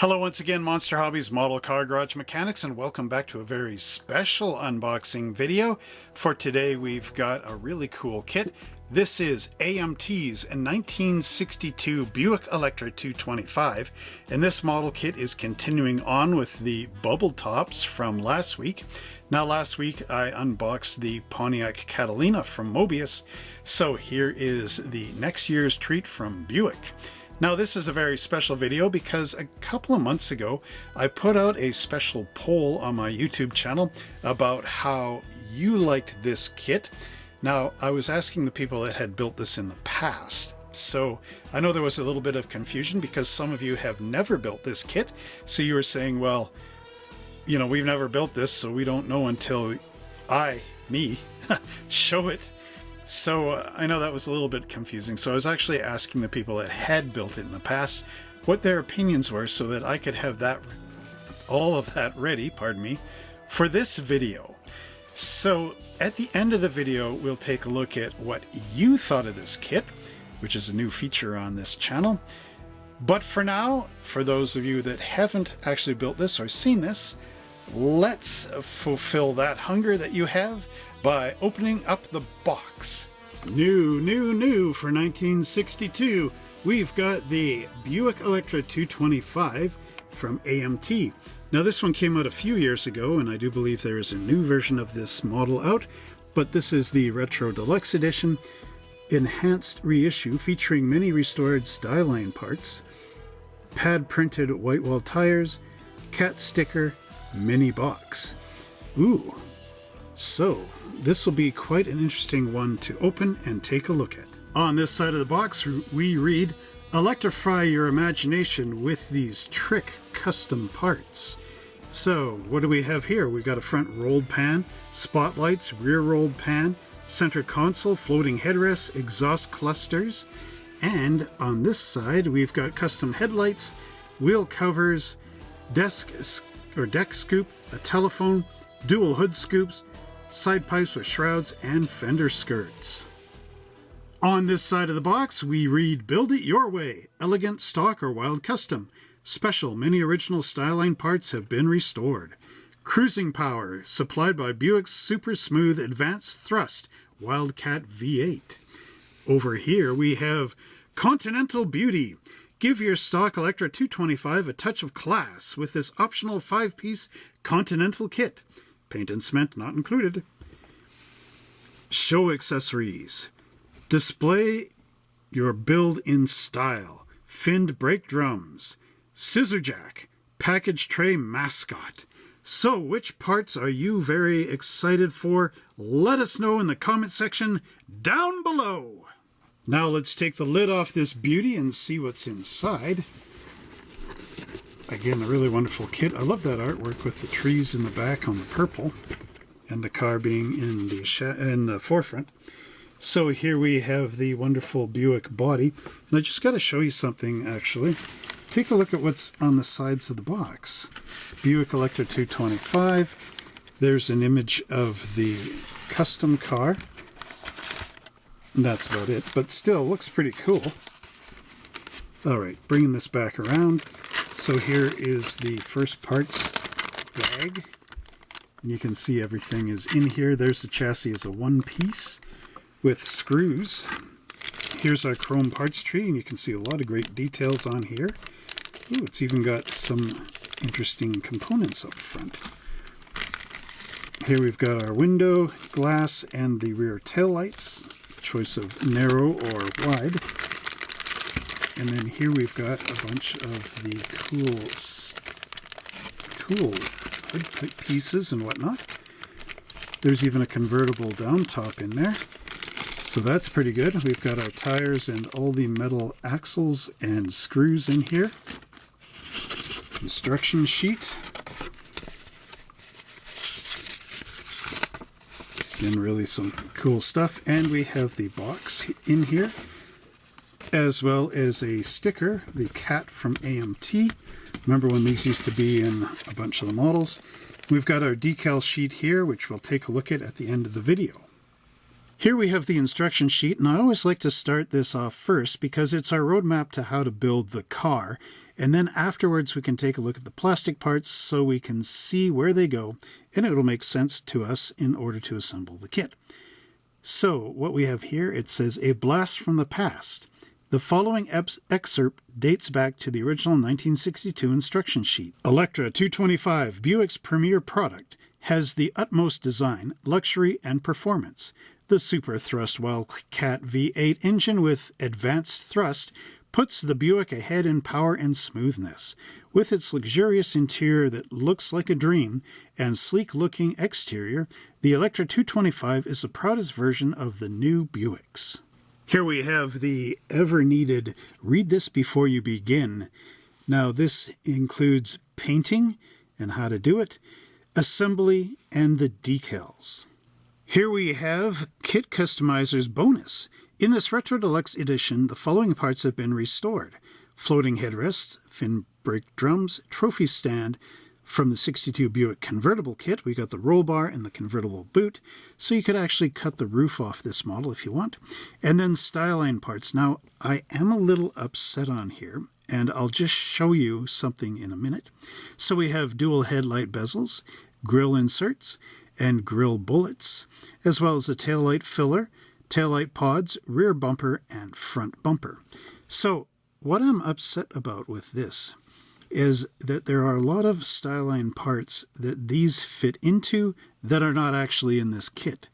Hello once again, Monster Hobbies Model Car Garage Mechanics, and welcome back to a very special unboxing video. For today we've got a really cool kit. This is AMT's 1962 Buick Electra 225, and this model kit is continuing on with the bubble tops from last week. Now last week I unboxed the Pontiac Catalina from Mobius, so here is the next year's treat from Buick. Now this is a very special video because a couple of months ago I put out a special poll on my YouTube channel about how you liked this kit. Now I was asking the people that had built this in the past. So I know there was a little bit of confusion because some of you have never built this kit. So you were saying, well, you know, we've never built this, so we don't know until me, show it. So I know that was a little bit confusing. So I was actually asking the people that had built it in the past what their opinions were so that I could have all of that ready, pardon me, for this video. So at the end of the video, we'll take a look at what you thought of this kit, which is a new feature on this channel. But for now, for those of you that haven't actually built this or seen this, let's fulfill that hunger that you have by opening up the box. New for 1962, we've got the Buick Electra 225 from AMT. Now this one came out a few years ago, and I do believe there is a new version of this model out, but this is the Retro Deluxe Edition, enhanced reissue featuring many restored Styline parts, pad printed white wall tires, cat sticker, mini box. Ooh, so this will be quite an interesting one to open and take a look at. On this side of the box we read, electrify your imagination with these trick custom parts. So what do we have here? We've got a front rolled pan, spotlights, rear rolled pan, center console, floating headrests, exhaust clusters, and on this side we've got custom headlights, wheel covers, deck scoop, a telephone, dual hood scoops, side pipes with shrouds, and fender skirts. On this side of the box we read, build it your way, elegant, stock, or wild custom. Special, many original Styline parts have been restored. Cruising power, supplied by Buick's super smooth advanced thrust Wildcat V8. Over here we have Continental Beauty. Give your stock Electra 225 a touch of class with this optional 5-piece Continental kit. Paint and cement not included. Show accessories. Display your build in style. Finned brake drums. Scissor jack. Package tray mascot. So which parts are you very excited for? Let us know in the comment section down below. Now let's take the lid off this beauty and see what's inside. Again, a really wonderful kit. I love that artwork with the trees in the back on the purple and the car being in the forefront. So here we have the wonderful Buick body. And I just got to show you something actually. Take a look at what's on the sides of the box. Buick Electra 225. There's an image of the custom car. And that's about it, but still looks pretty cool. All right, bringing this back around. So here is the first parts bag, and you can see everything is in here. There's the chassis as a one piece with screws. Here's our chrome parts tree, and you can see a lot of great details on here. Ooh, it's even got some interesting components up front. Here we've got our window glass and the rear tail lights, choice of narrow or wide. And then here we've got a bunch of the cool hood pieces and whatnot. There's even a convertible down top in there. So that's pretty good. We've got our tires and all the metal axles and screws in here. Instruction sheet. Again, really some cool stuff. And we have the box in here, as well as a sticker, the cat from AMT. Remember when these used to be in a bunch of the models? We've got our decal sheet here, which we'll take a look at the end of the video. Here we have the instruction sheet, and I always like to start this off first because it's our roadmap to how to build the car. And then afterwards we can take a look at the plastic parts so we can see where they go, and it'll make sense to us in order to assemble the kit. So what we have here, it says, a blast from the past. The following excerpt dates back to the original 1962 instruction sheet. Electra 225, Buick's premier product, has the utmost design, luxury, and performance. The Super Thrust Wildcat V8 engine with advanced thrust puts the Buick ahead in power and smoothness. With its luxurious interior that looks like a dream and sleek-looking exterior, the Electra 225 is the proudest version of the new Buicks. Here we have the ever-needed read this before you begin. Now this includes painting and how to do it, assembly, and the decals. Here we have Kit Customizer's bonus. In this Retro Deluxe edition, the following parts have been restored. Floating headrests, fin brake drums, trophy stand. From the 62 Buick convertible kit, we got the roll bar and the convertible boot, so you could actually cut the roof off this model if you want. And then Styline parts. Now, I am a little upset on here, and I'll just show you something in a minute. So we have dual headlight bezels, grille inserts, and grille bullets, as well as a taillight filler, taillight pods, rear bumper, and front bumper. So what I'm upset about with this is that there are a lot of Styline parts that these fit into that are not actually in this kit.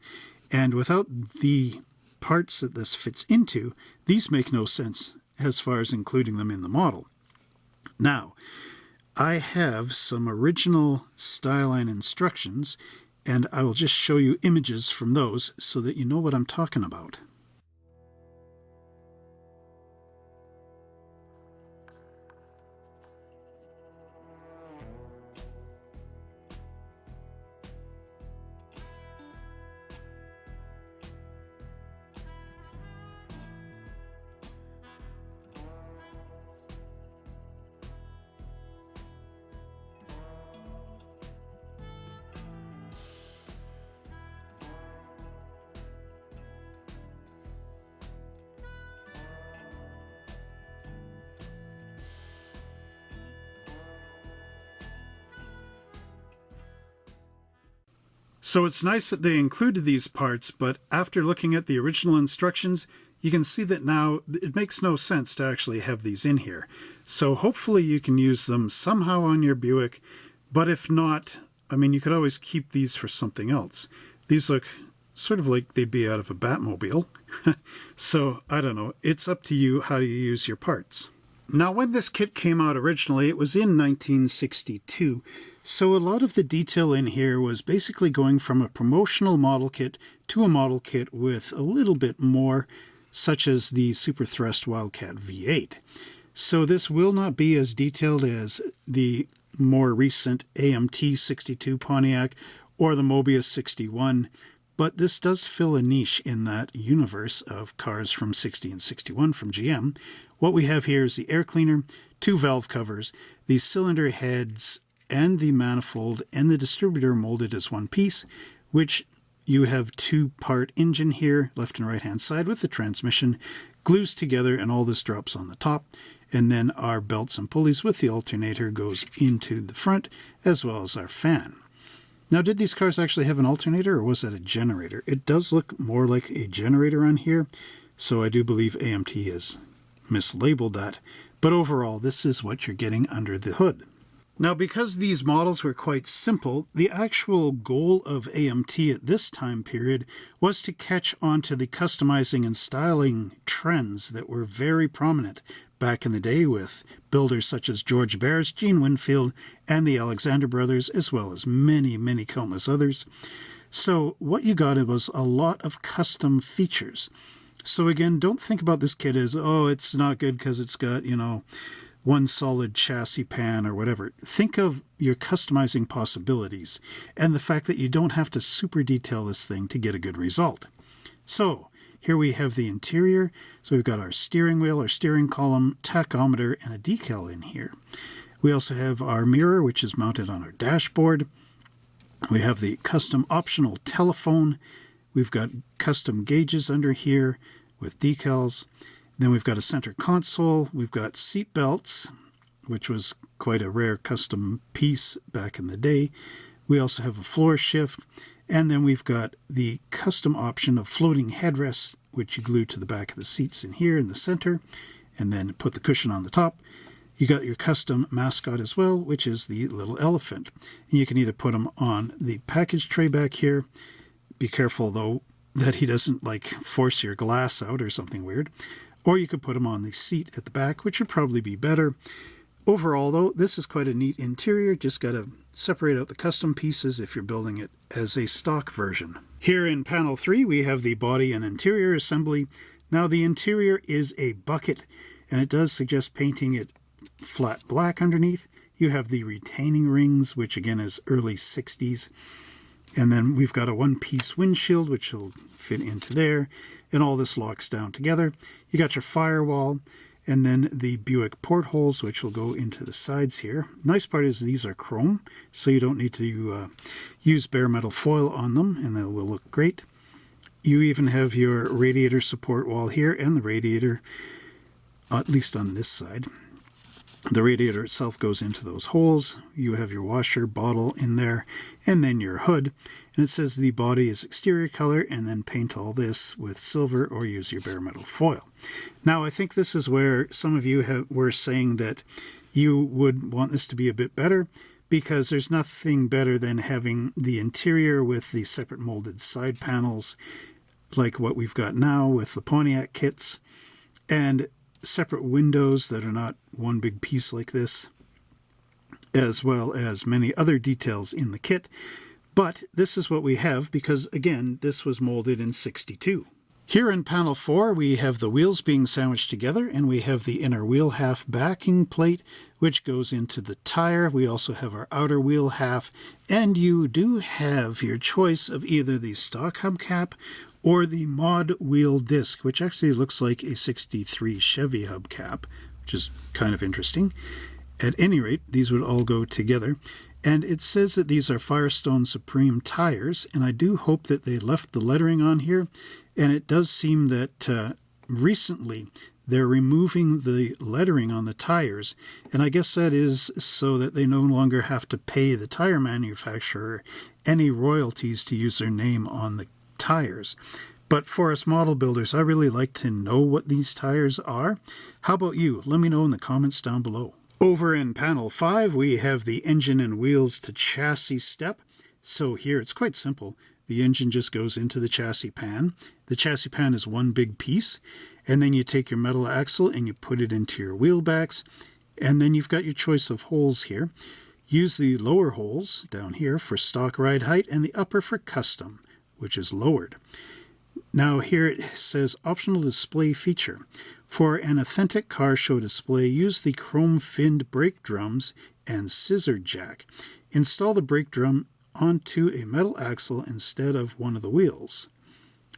And without the parts that this fits into, these make no sense as far as including them in the model. Now, I have some original Styline instructions, and I will just show you images from those so that you know what I'm talking about. So it's nice that they included these parts, but after looking at the original instructions, you can see that now it makes no sense to actually have these in here. So hopefully you can use them somehow on your Buick, but if not, I mean, you could always keep these for something else. These look sort of like they'd be out of a Batmobile. So I don't know, it's up to you how you use your parts. Now, when this kit came out originally, it was in 1962, so a lot of the detail in here was basically going from a promotional model kit to a model kit with a little bit more, such as the Super Thrust Wildcat V8. So this will not be as detailed as the more recent AMT 62 Pontiac or the Mobius 61, but this does fill a niche in that universe of cars from 60 and 61 from GM. What we have here is the air cleaner, two valve covers, the cylinder heads, and the manifold and the distributor molded as one piece, which you have two-part engine here, left and right-hand side with the transmission, glues together, and all this drops on the top. And then our belts and pulleys with the alternator goes into the front, as well as our fan. Now, did these cars actually have an alternator, or was that a generator? It does look more like a generator on here, so I do believe AMT has mislabeled that. But overall, this is what you're getting under the hood. Now, because these models were quite simple, the actual goal of AMT at this time period was to catch on to the customizing and styling trends that were very prominent back in the day with builders such as George Bears, Gene Winfield, and the Alexander brothers, as well as many, many countless others. So what you got was a lot of custom features. So again, don't think about this kit as, oh, it's not good because it's got, one solid chassis pan or whatever. Think of your customizing possibilities and the fact that you don't have to super detail this thing to get a good result. So here we have the interior. So we've got our steering wheel, our steering column, tachometer, and a decal in here. We also have our mirror, which is mounted on our dashboard. We have the custom optional telephone. We've got custom gauges under here with decals. Then we've got a center console, we've got seat belts, which was quite a rare custom piece back in the day. We also have a floor shift, and then we've got the custom option of floating headrests, which you glue to the back of the seats in here in the center, and then put the cushion on the top. You got your custom mascot as well, which is the little elephant. And you can either put him on the package tray back here. Be careful, though, that he doesn't, like, force your glass out or something weird. Or you could put him on the seat at the back, which would probably be better. Overall, though, this is quite a neat interior. Just got to separate out the custom pieces if you're building it as a stock version. Here in panel 3, we have the body and interior assembly. Now, the interior is a bucket, and it does suggest painting it flat black underneath. You have the retaining rings, which again is early 60s. And then we've got a one-piece windshield, which will fit into there. And all this locks down together. You got your firewall, and then the Buick portholes, which will go into the sides here. Nice part is these are chrome, so you don't need to use bare metal foil on them, and they will look great. You even have your radiator support wall here, and the radiator, at least on this side. The radiator itself goes into those holes. You have your washer bottle in there, and then your hood. And it says the body is exterior color, and then paint all this with silver or use your bare metal foil. Now, I think this is where some of you were saying that you would want this to be a bit better, because there's nothing better than having the interior with the separate molded side panels, like what we've got now with the Pontiac kits, and separate windows that are not one big piece like this, as well as many other details in the kit. But this is what we have because, again, this was molded in '62. Here in panel 4, we have the wheels being sandwiched together, and we have the inner wheel half backing plate, which goes into the tire. We also have our outer wheel half, and you do have your choice of either the stock hubcap or the mod wheel disc, which actually looks like a '63 Chevy hubcap, which is kind of interesting. At any rate, these would all go together. And it says that these are Firestone Supreme tires, and I do hope that they left the lettering on here. And it does seem that recently they're removing the lettering on the tires, and I guess that is so that they no longer have to pay the tire manufacturer any royalties to use their name on the tires. But for us model builders, I really like to know what these tires are. How about you? Let me know in the comments down below. Over in panel 5, we have the engine and wheels to chassis step. So here it's quite simple. The engine just goes into the chassis pan. The chassis pan is one big piece, and then you take your metal axle and you put it into your wheel backs, and then you've got your choice of holes here. Use the lower holes down here for stock ride height and the upper for custom, which is lowered. Now here it says optional display feature. For an authentic car show display, use the chrome finned brake drums and scissor jack. Install the brake drum onto a metal axle instead of one of the wheels.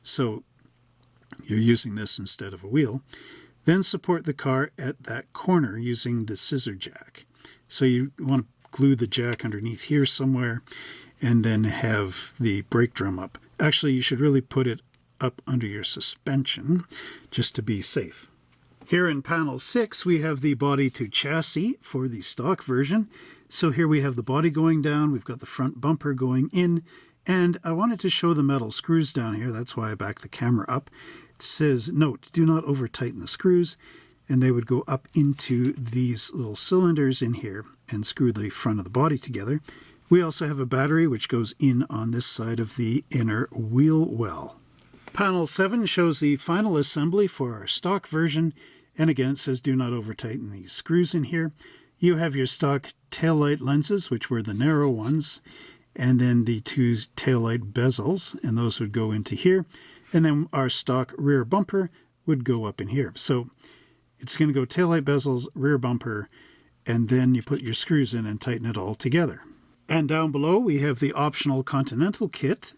So you're using this instead of a wheel. Then support the car at that corner using the scissor jack. So you want to glue the jack underneath here somewhere and then have the brake drum up. Actually, you should really put it up under your suspension just to be safe. Here in panel 6, we have the body to chassis for the stock version. So here we have the body going down, we've got the front bumper going in, and I wanted to show the metal screws down here. That's why I backed the camera up. It says, note, do not over tighten the screws, and they would go up into these little cylinders in here and screw the front of the body together. We also have a battery which goes in on this side of the inner wheel well. Panel 7 shows the final assembly for our stock version, and again it says do not over tighten these screws in here. You have your stock taillight lenses, which were the narrow ones, and then the two taillight bezels, and those would go into here. And then our stock rear bumper would go up in here. So it's going to go taillight bezels, rear bumper, and then you put your screws in and tighten it all together. And down below we have the optional Continental kit,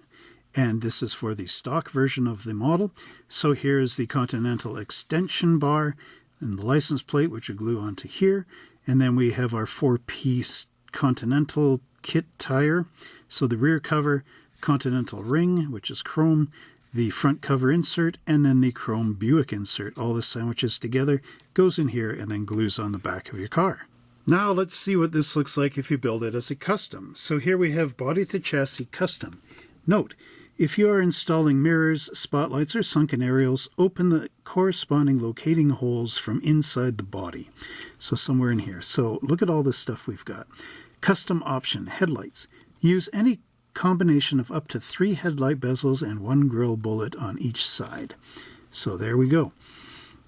and this is for the stock version of the model. So here's the Continental extension bar and the license plate, which you glue onto here. And then we have our 4-piece Continental kit tire. So the rear cover, Continental ring, which is chrome, the front cover insert, and then the chrome Buick insert. All this sandwiches together, goes in here, and then glues on the back of your car. Now let's see what this looks like if you build it as a custom. So here we have body to chassis custom. Note, if you are installing mirrors, spotlights, or sunken aerials, open the corresponding locating holes from inside the body. So somewhere in here. So look at all this stuff we've got. Custom option, headlights. Use any combination of up to 3 headlight bezels and 1 grille bullet on each side. So there we go.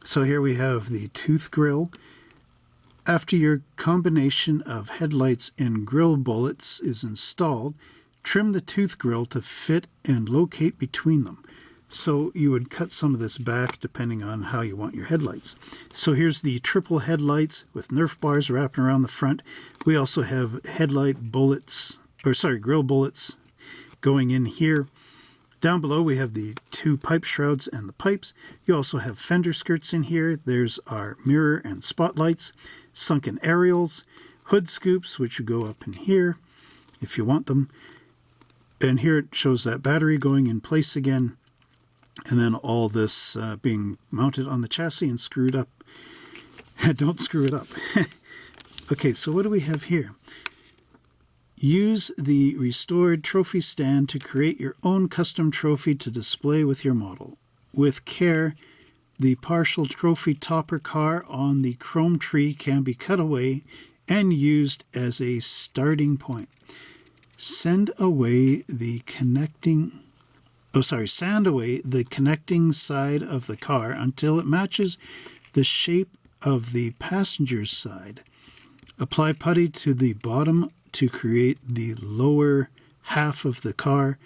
So here we have the tooth grille. After your combination of headlights and grille bullets is installed, trim the tooth grille to fit and locate between them. So you would cut some of this back depending on how you want your headlights. So here's the triple headlights with Nerf bars wrapping around the front. We also have headlight bullets, grille bullets going in here. Down below we have the 2 pipe shrouds and the pipes. You also have fender skirts in here. There's our mirror and spotlights, sunken aerials, hood scoops, which would go up in here if you want them. And here it shows that battery going in place again. And then all this being mounted on the chassis and screwed up. Don't screw it up. Okay, so what do we have here? Use the restored trophy stand to create your own custom trophy to display with your model. With care, the partial trophy topper car on the chrome tree can be cut away and used as a starting point. Sand away the connecting side of the car until it matches the shape of the passenger's side. Apply putty to the bottom to create the lower half of the car.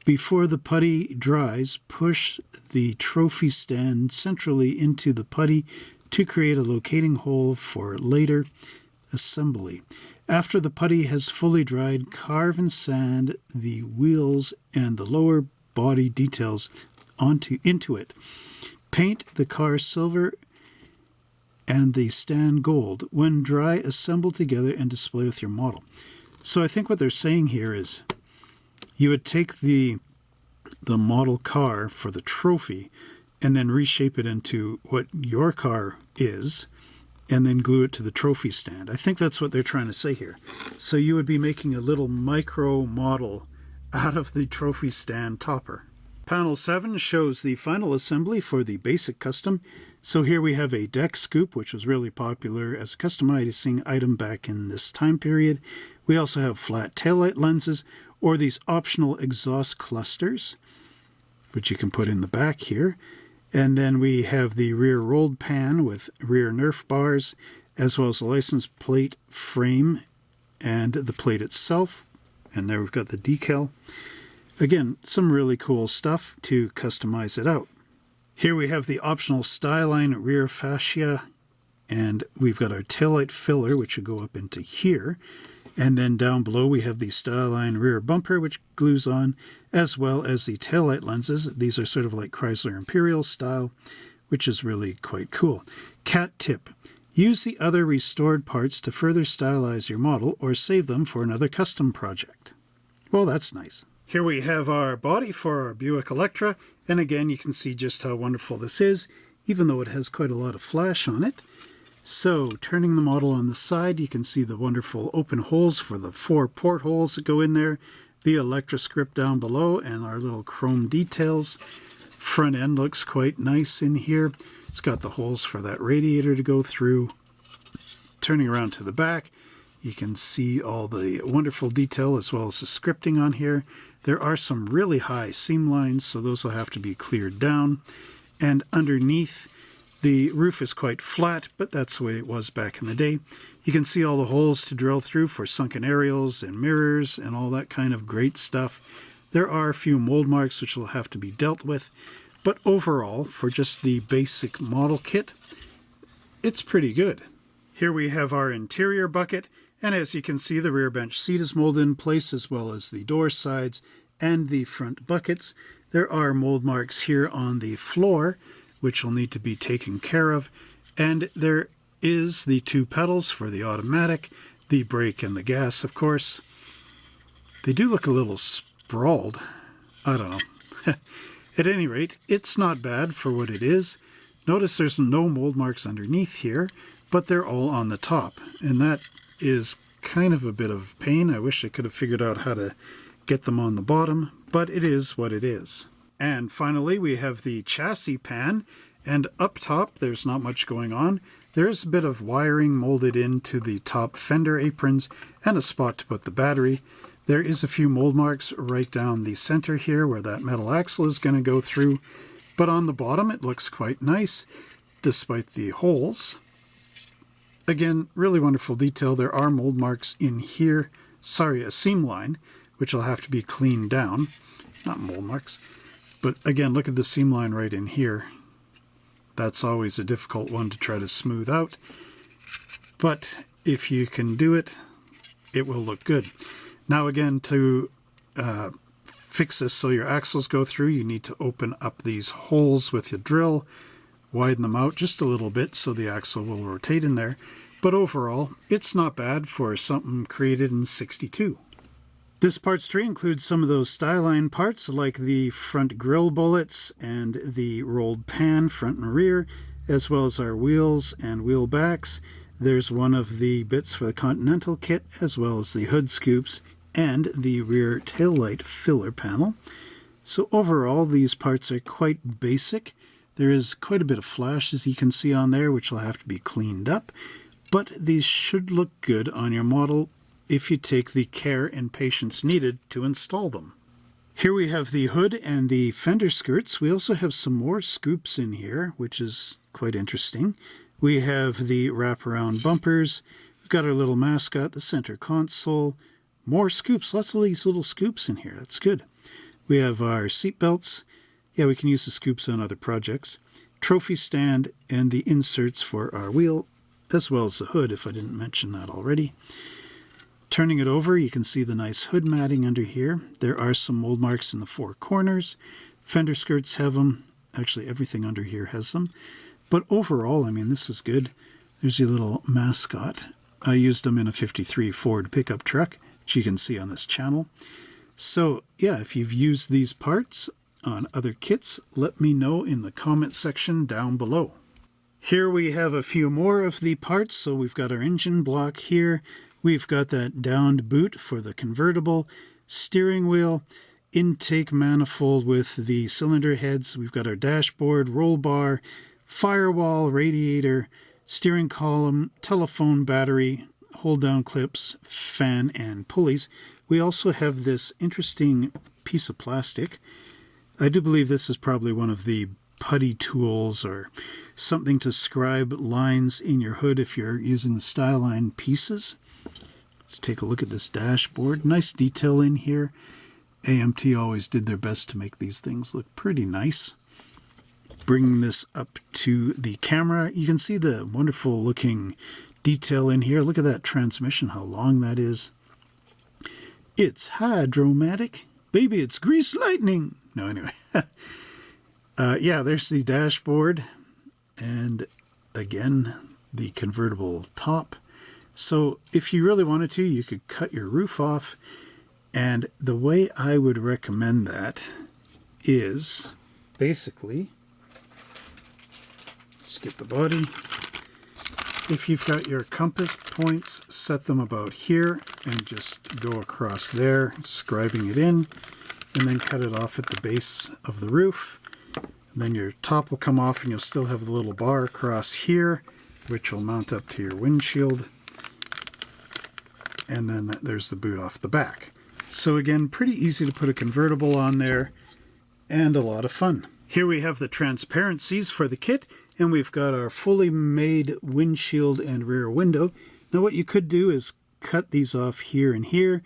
Before the putty dries, push the trophy stand centrally into the putty to create a locating hole for later assembly. After the putty has fully dried, carve and sand the wheels and the lower body details into it. Paint the car silver and the stand gold. When dry, assemble together and display with your model. So I think what they're saying here is you would take the model car for the trophy and then reshape it into what your car is, and then glue it to the trophy stand. I think that's what they're trying to say here. So you would be making a little micro model out of the trophy stand topper. Panel 7 shows the final assembly for the basic custom. So here we have a deck scoop, which was really popular as a customizing item back in this time period. We also have flat taillight lenses, or these optional exhaust clusters, which you can put in the back here. And then we have the rear rolled pan with rear Nerf bars, as well as the license plate frame and the plate itself. And there we've got the decal. Again, some really cool stuff to customize it out. Here we have the optional Styline rear fascia, and we've got our taillight filler, which would go up into here. And then down below we have the Styline rear bumper, which glues on, as well as the taillight lenses. These are sort of like Chrysler Imperial style, which is really quite cool. Cat tip. Use the other restored parts to further stylize your model or save them for another custom project. Well, that's nice. Here we have our body for our Buick Electra, and again you can see just how wonderful this is, even though it has quite a lot of flash on it. So, turning the model on the side, you can see the wonderful open holes for the 4 portholes that go in there, the Electra script down below, and our little chrome details. Front end looks quite nice in here. It's got the holes for that radiator to go through. Turning around to the back, you can see all the wonderful detail as well as the scripting on here. There are some really high seam lines, so those will have to be cleared down. And underneath, the roof is quite flat, but that's the way it was back in the day. You can see all the holes to drill through for sunken aerials and mirrors and all that kind of great stuff. There are a few mold marks which will have to be dealt with, but overall, for just the basic model kit, it's pretty good. Here we have our interior bucket, and as you can see, the rear bench seat is molded in place, as well as the door sides and the front buckets. There are mold marks here on the floor, which will need to be taken care of. And there is the 2 pedals for the automatic, the brake and the gas, of course. They do look a little sprawled. I don't know. At any rate, it's not bad for what it is. Notice there's no mold marks underneath here. but they're all on the top, and that is kind of a bit of pain. I wish I could have figured out how to get them on the bottom, but it is what it is. And finally, we have the chassis pan, and up top there's not much going on. There's a bit of wiring molded into the top fender aprons and a spot to put the battery. There is a few mold marks right down the center here where that metal axle is going to go through, but on the bottom it looks quite nice despite the holes. Again, really wonderful detail. There are mold marks in here. Sorry, a seam line, which will have to be cleaned down. Not mold marks, but again, look at the seam line right in here. That's always a difficult one to try to smooth out, but if you can do it, it will look good. Now again, to fix this so your axles go through, you need to open up these holes with your drill, widen them out just a little bit so the axle will rotate in there. But overall, it's not bad for something created in '62. This parts tray includes some of those Styline parts like the front grille bullets and the rolled pan front and rear, as well as our wheels and wheel backs. There's one of the bits for the Continental kit, as well as the hood scoops and the rear taillight filler panel. So overall, these parts are quite basic. There is quite a bit of flash, as you can see on there, which will have to be cleaned up, but these should look good on your model if you take the care and patience needed to install them. Here we have the hood and the fender skirts. We also have some more scoops in here, which is quite interesting. We have the wraparound bumpers. We've got our little mascot, the center console. More scoops, lots of these little scoops in here. That's good. We have our seat belts. Yeah, we can use the scoops on other projects. Trophy stand and the inserts for our wheel, as well as the hood, if I didn't mention that already. Turning it over, you can see the nice hood matting under here. There are some mold marks in the four corners. Fender skirts have them. Actually, everything under here has them. But overall, I mean, this is good. There's your little mascot. I used them in a '53 Ford pickup truck, which you can see on this channel. So, yeah, if you've used these parts on other kits, let me know in the comment section down below. Here we have a few more of the parts. So we've got our engine block here. We've got that downed boot for the convertible, steering wheel, intake manifold with the cylinder heads. We've got our dashboard, roll bar, firewall, radiator, steering column, telephone battery, hold down clips, fan, and pulleys. We also have this interesting piece of plastic. I do believe this is probably one of the putty tools or something to scribe lines in your hood if you're using the Styline pieces. Let's take a look at this dashboard. Nice detail in here. AMT always did their best to make these things look pretty nice. Bringing this up to the camera, you can see the wonderful looking detail in here. Look at that transmission, how long that is. It's hydromatic. Baby, it's grease lightning. No, anyway. Yeah, there's the dashboard. And again, the convertible top. So if you really wanted to, you could cut your roof off. And the way I would recommend that is basically, skip the body. If you've got your compass points, set them about here and just go across there, scribing it in, and then cut it off at the base of the roof. And then your top will come off and you'll still have the little bar across here, which will mount up to your windshield. And then there's the boot off the back. So again, pretty easy to put a convertible on there and a lot of fun. Here we have the transparencies for the kit, and we've got our fully made windshield and rear window. Now what you could do is cut these off here and here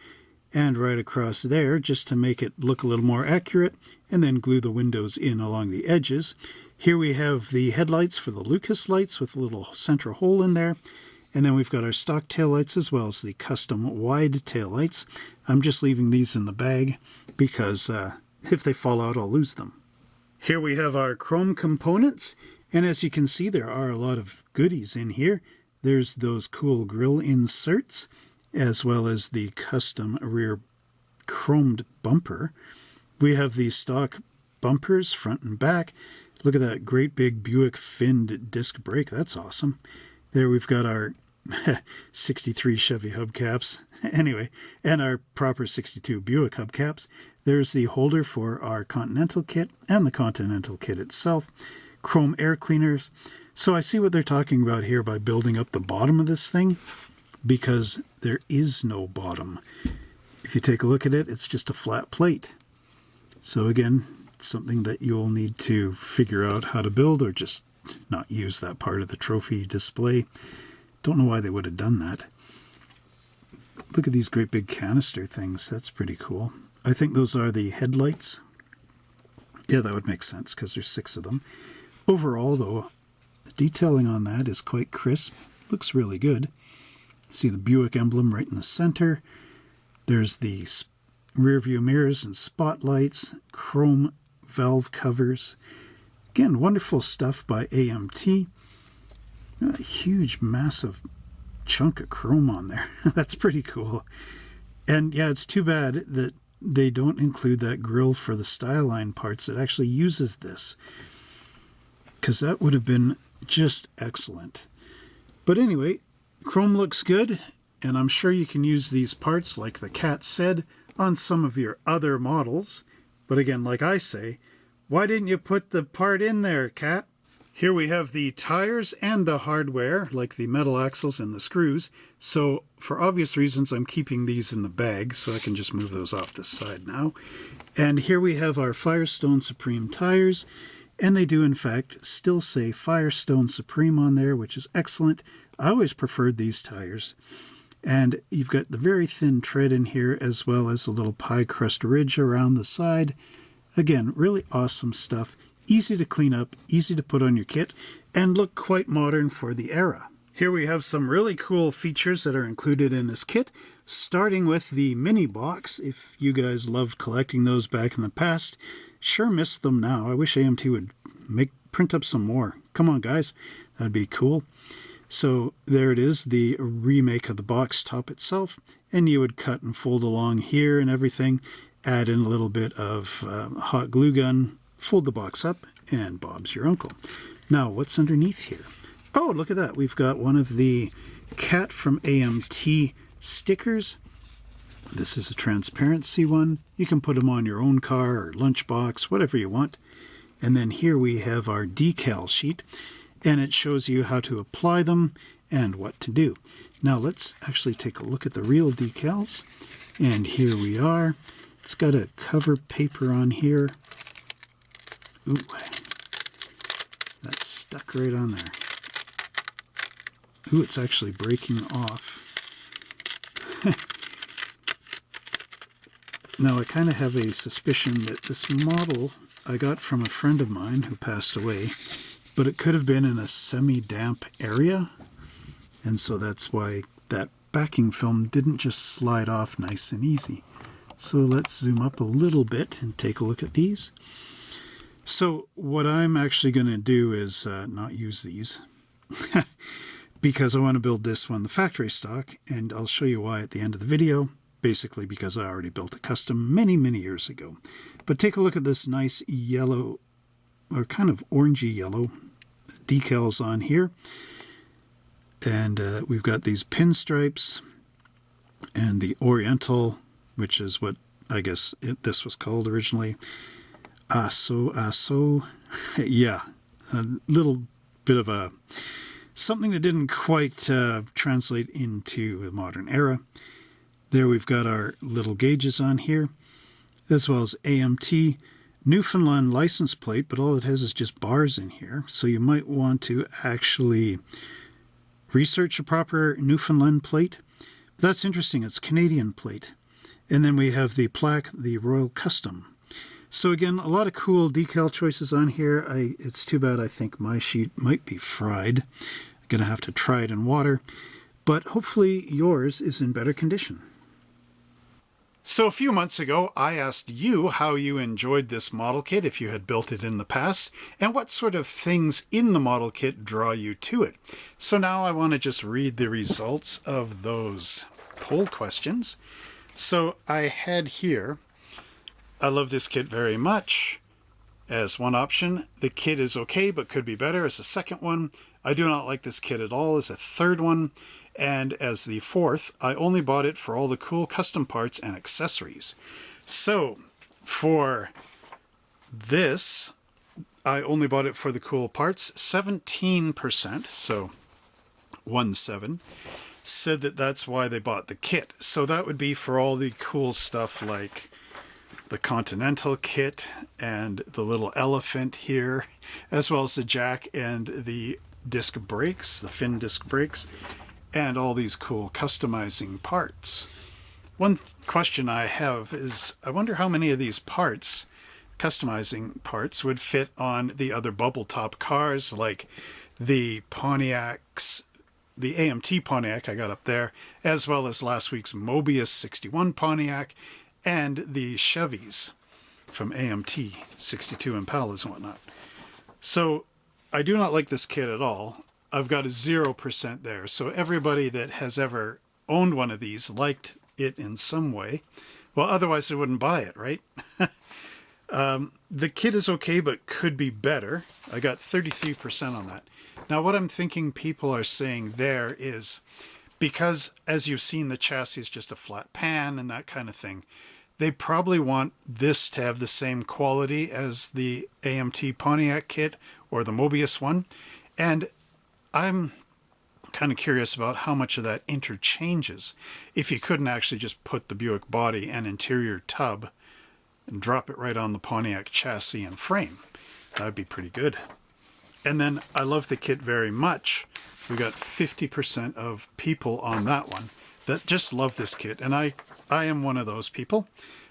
and right across there just to make it look a little more accurate, and then glue the windows in along the edges. Here we have the headlights for the Lucas lights with a little central hole in there. And then we've got our stock taillights as well as the custom wide taillights. I'm just leaving these in the bag because if they fall out, I'll lose them. Here we have our chrome components. And as you can see, there are a lot of goodies in here. There's those cool grille inserts, as well as the custom rear chromed bumper. We have the stock bumpers, front and back. Look at that great big Buick finned disc brake. That's awesome. There we've got our 63 Chevy hubcaps. Anyway, and our proper 62 Buick hubcaps. There's the holder for our Continental kit and the Continental kit itself. Chrome air cleaners. So I see what they're talking about here by building up the bottom of this thing, because there is no bottom. If you take a look at it, it's just a flat plate. So again, something that you'll need to figure out how to build, or just not use that part of the trophy display. Don't know why they would have done that. Look at these great big canister things. That's pretty cool. I think those are the headlights. Yeah, that would make sense because there's 6 of them. Overall, though, the detailing on that is quite crisp. Looks really good. See the Buick emblem right in the center. There's the rear view mirrors and spotlights, chrome valve covers. Again, wonderful stuff by AMT. A huge, massive chunk of chrome on there. That's pretty cool. And yeah, it's too bad that they don't include that grille for the Styline parts that actually uses this, because that would have been just excellent. But anyway, chrome looks good, and I'm sure you can use these parts, like the cat said, on some of your other models. But again, like I say, why didn't you put the part in there, cat? Here we have the tires and the hardware, like the metal axles and the screws. So for obvious reasons, I'm keeping these in the bag, so I can just move those off this side now. And here we have our Firestone Supreme tires, and they do in fact still say Firestone Supreme on there, which is excellent. I always preferred these tires. And you've got the very thin tread in here, as well as a little pie crust ridge around the side. Again, really awesome stuff. Easy to clean up, easy to put on your kit, and look quite modern for the era. Here we have some really cool features that are included in this kit, starting with the mini box. If you guys loved collecting those back in the past, sure miss them now. I wish AMT would print up some more. Come on, guys, that'd be cool. So there it is, the remake of the box top itself, and you would cut and fold along here and everything, add in a little bit of hot glue gun, fold the box up, and Bob's your uncle. Now, what's underneath here? Oh, look at that. We've got one of the Cat from AMT stickers. This is a transparency one. You can put them on your own car or lunchbox, whatever you want. And then here we have our decal sheet, and it shows you how to apply them and what to do. Now, let's actually take a look at the real decals. And here we are. It's got a cover paper on here. Ooh, that's stuck right on there. Ooh, it's actually breaking off. Now, I kind of have a suspicion that this model I got from a friend of mine who passed away, but it could have been in a semi-damp area, and so that's why that backing film didn't just slide off nice and easy. So let's zoom up a little bit and take a look at these. So what I'm actually going to do is not use these because I want to build this one, the factory stock, and I'll show you why at the end of the video, basically because I already built a custom many, many years ago. But take a look at this nice yellow, or kind of orangey yellow decals on here. And we've got these pinstripes and the Oriental, which is what I guess this was called originally. ASO. Yeah, a little bit of something that didn't quite translate into the modern era. There we've got our little gauges on here, as well as AMT Newfoundland license plate, but all it has is just bars in here. So you might want to actually research a proper Newfoundland plate. That's interesting, it's Canadian plate. And then we have the plaque, the Royal Custom. So again, a lot of cool decal choices on here. It's too bad I think my sheet might be fried. I'm going to have to try it in water, but hopefully yours is in better condition. So a few months ago, I asked you how you enjoyed this model kit if you had built it in the past, and what sort of things in the model kit draw you to it. So now I want to just read the results of those poll questions. So I had here, I love this kit very much, as one option. The kit is okay but could be better as a second one. I do not like this kit at all as a third one. And as the fourth, I only bought it for all the cool custom parts and accessories. So for this, I only bought it for the cool parts. 17%, so 17, said that that's why they bought the kit. So that would be for all the cool stuff like the Continental kit and the little elephant here, as well as the jack and the disc brakes, the fin disc brakes, and all these cool customizing parts. One question I have is, I wonder how many of these parts, customizing parts, would fit on the other bubble top cars, like the Pontiacs, the AMT Pontiac I got up there, as well as last week's Mobius 61 Pontiac, and the Chevys from AMT, 62 Impalas and whatnot. So I do not like this kit at all. I've got a 0% there. So everybody that has ever owned one of these liked it in some way. Well, otherwise they wouldn't buy it, right? The kit is okay, but could be better. I got 33% on that. Now, what I'm thinking people are saying there is, because as you've seen, the chassis is just a flat pan and that kind of thing, they probably want this to have the same quality as the AMT Pontiac kit or the Mobius one. And I'm kind of curious about how much of that interchanges if you couldn't actually just put the Buick body and interior tub and drop it right on the Pontiac chassis and frame. That would be pretty good. And then I love the kit very much. We got 50% of people on that one that just love this kit. And I am one of those people.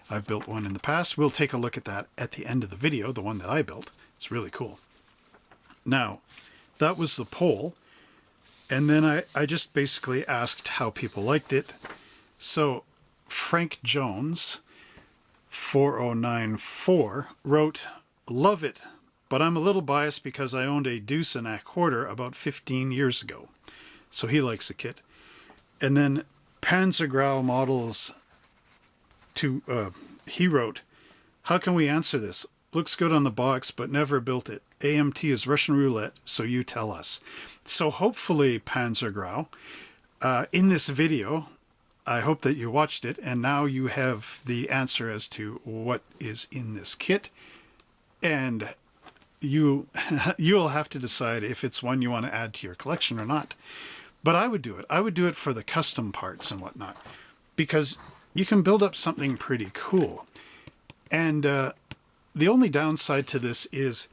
I've built one in the past. We'll take a look at that at the end of the video, the one that I built. It's really cool. Now, that was the poll. And then I just basically asked how people liked it. So Frank Jones, 4094, wrote, "Love it, but I'm a little biased because I owned a Deuce and a quarter about 15 years ago." So he likes the kit. And then Panzergrau Models, he wrote, "How can we answer this? Looks good on the box, but never built it. AMT is Russian roulette, so you tell us." So hopefully, Panzergrau, in this video, I hope that you watched it, and now you have the answer as to what is in this kit. And you'll have to decide if it's one you want to add to your collection or not. But I would do it. I would do it for the custom parts and whatnot, because you can build up something pretty cool. And the only downside to this is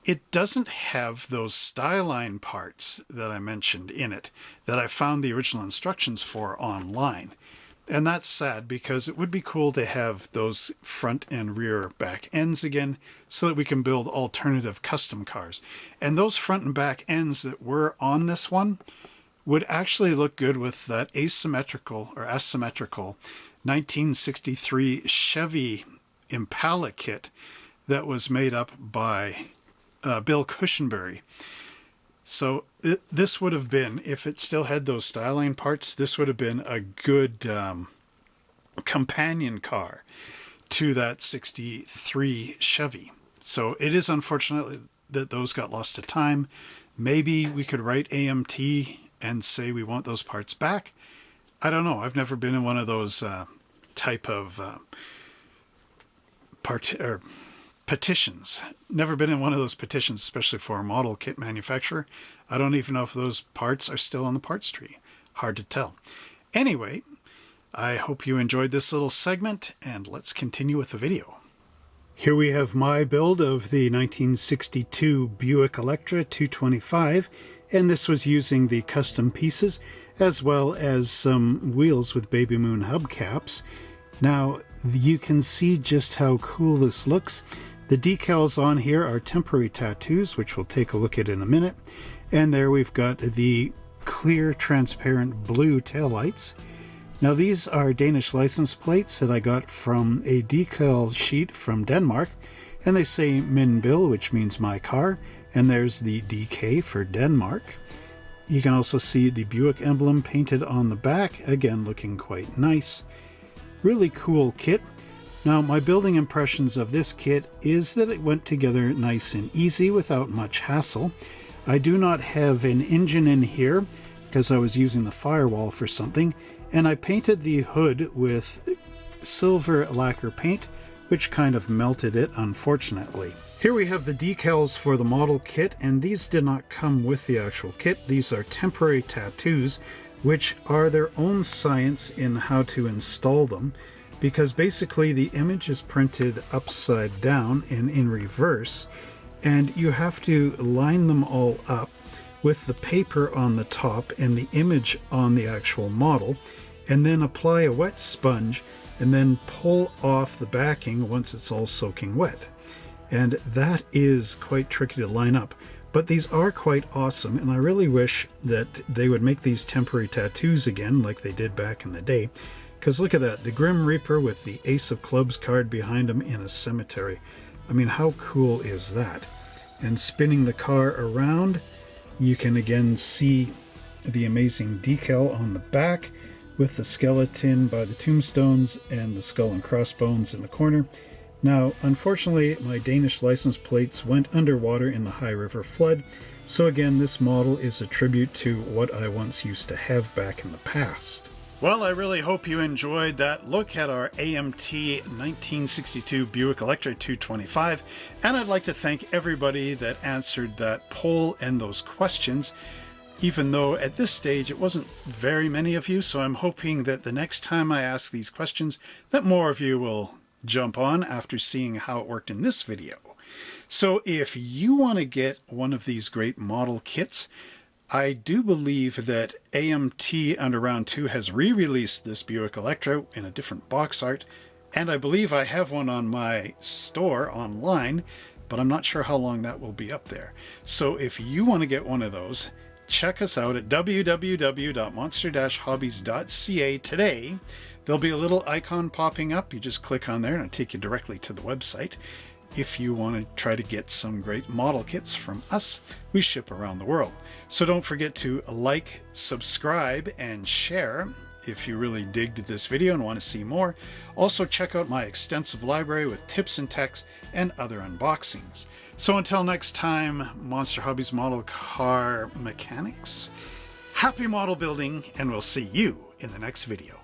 it doesn't have those Styline parts that I mentioned in it that I found the original instructions for online. And that's sad, because it would be cool to have those front and rear back ends again so that we can build alternative custom cars. And those front and back ends that were on this one would actually look good with that asymmetrical 1963 Chevy Impala kit that was made up by Bill Cushenberry. So this would have been, if it still had those Styline parts, this would have been a good companion car to that 63 Chevy. So it is unfortunate that those got lost to time. Maybe we could write AMT and say we want those parts back. I don't know. I've never been in one of those type of petitions. Never been in one of those petitions, especially for a model kit manufacturer. I don't even know if those parts are still on the parts tree. Hard to tell. Anyway, I hope you enjoyed this little segment, and let's continue with the video. Here we have my build of the 1962 Buick Electra 225, and this was using the custom pieces as well as some wheels with Baby Moon hubcaps. Now, you can see just how cool this looks. The decals on here are temporary tattoos, which we'll take a look at in a minute. And there we've got the clear, transparent blue taillights. Now these are Danish license plates that I got from a decal sheet from Denmark. And they say Min Bil, which means my car. And there's the DK for Denmark. You can also see the Buick emblem painted on the back, again looking quite nice. Really cool kit. Now my building impressions of this kit is that it went together nice and easy without much hassle. I do not have an engine in here because I was using the firewall for something, and I painted the hood with silver lacquer paint, which kind of melted it, unfortunately. Here we have the decals for the model kit, and these did not come with the actual kit. These are temporary tattoos, which are their own science in how to install them, because basically the image is printed upside down and in reverse, and you have to line them all up with the paper on the top and the image on the actual model, and then apply a wet sponge and then pull off the backing once it's all soaking wet. And that is quite tricky to line up. But these are quite awesome, and I really wish that they would make these temporary tattoos again like they did back in the day. Because look at that, the Grim Reaper with the Ace of Clubs card behind him in a cemetery. I mean, how cool is that? And spinning the car around, you can again see the amazing decal on the back with the skeleton by the tombstones and the skull and crossbones in the corner. Now, unfortunately, my Danish license plates went underwater in the High River flood, so again, this model is a tribute to what I once used to have back in the past. Well, I really hope you enjoyed that look at our AMT 1962 Buick Electra 225, and I'd like to thank everybody that answered that poll and those questions, even though at this stage it wasn't very many of you, so I'm hoping that the next time I ask these questions that more of you will jump on after seeing how it worked in this video. So if you want to get one of these great model kits, I do believe that AMT under round 2 has re-released this Buick Electra in a different box art, and I believe I have one on my store online, but I'm not sure how long that will be up there. So if you want to get one of those, check us out at www.monster-hobbies.ca today. There'll be a little icon popping up. You just click on there and it'll take you directly to the website. If you want to try to get some great model kits from us, we ship around the world. So don't forget to like, subscribe, and share if you really digged this video and want to see more. Also check out my extensive library with tips and techs and other unboxings. So until next time, Monster Hobbies model car mechanics, happy model building, and we'll see you in the next video.